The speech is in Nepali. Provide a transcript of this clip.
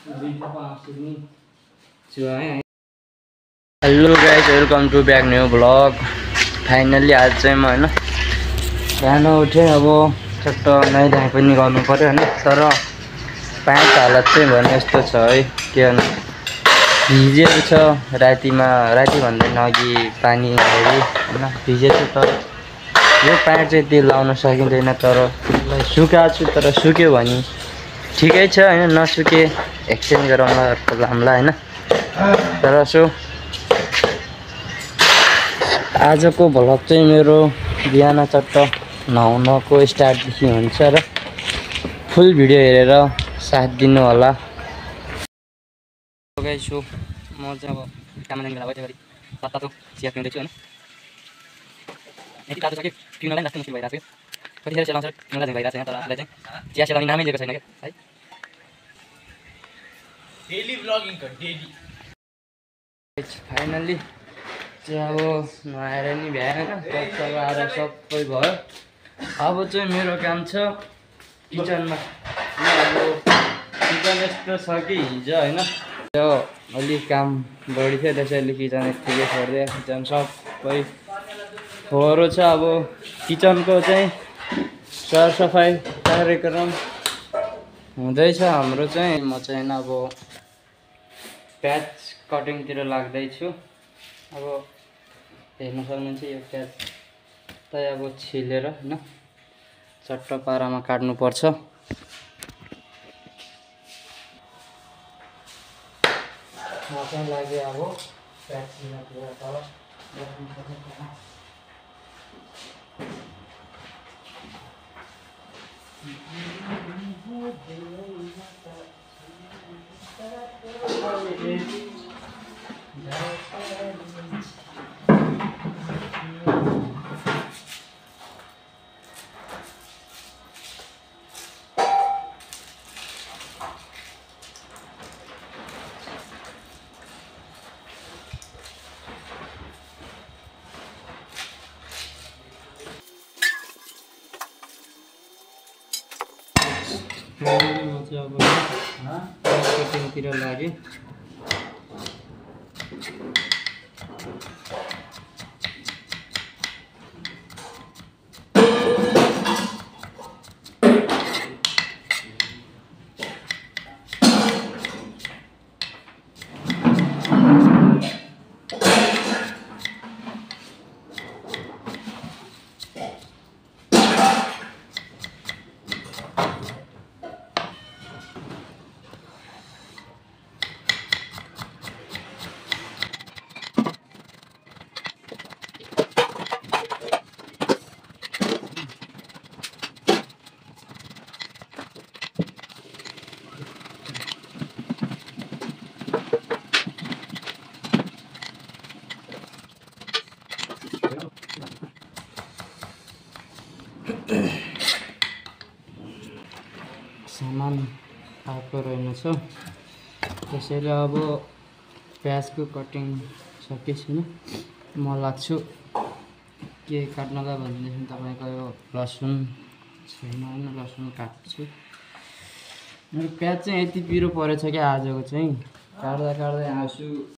Hello guys, welcome to back new blog. Finally आज चाहिँ म हैन बिहान उठेँ। अब चट्ट नुहाइधुवाइ पनि गर्नु पर्यो हैन, तर प्यान्ट हालत चाहिँ भने यस्तो छ है के भन्नु, भिजेको छ। राति भन्दैन अघि पानी हेरी हैन भिजेको छ। तर यो प्यान्ट चाहिँ त्यो लाउन सकिँदैन, तर सुकाएको छु। तर सुक्यो भने ठिकै छ हैन, नसुके एक्सचेन्ज गराउँला लाम्ला हैन। तर सो आजको भ्लग चाहिँ मेरो बिहान चट्ट नुहाउनको स्टार्टदेखि हुन्छ र फुल भिडियो हेरेर साथ दिनु होला। गाइस, सो म चाहिँ अब काम जाने बेला भयो, त्यही भएर तातो चिया पिउँदैछु हैन। यति तातो छ कि पिउनलाई जस्तो मुस्किल भइरहेको छ। कतिखेर चलाउँछ पिउनलाई भइरहेको छैन, तर आफूलाई चाहिँ चिया चलाउने नामै लिएको छैन क्या है। डेली भ्लगिङ कर डेली। फाइनली चाहिँ अब नुहाएर नि भ्याएन, कच्चा आएर सबै भयो। अब चाहिँ मेरो काम छ किचनमा। अब किचन यस्तो छ कि हिजो हैन त्यो अलिक काम बढी थियो, त्यसैले किचन यत्तिकै छोडिदिएँ। किचन सबै फोहोरो छ। अब किचनको चाहिँ सरसफाइ कार्यक्रम हुँदैछ हाम्रो चाहिँ। म चाहिँ अब प्याज कटिङतिर लाग्दैछु। अब हेर्न सक्नुहुन्छ यो प्याज चाहिँ अब छिलेर हैन चट्ट पारामा काट्नुपर्छ। म चाहिँ लाग्यो अब प्याज छिल्नतिर तल म चाहिँ अब कटिङतिर लाग्यो। सामान आएको रहेनछ, त्यसैले अब प्याजको कटिङ सकेपछि म लाग्छु के काट्नलाई भनेदेखि तपाईँको यो लसुन छैन हैन, लसुन काट्छु। मेरो प्याज चाहिँ यति पिरो परेछ क्या आजको चाहिँ, काट्दा आँसु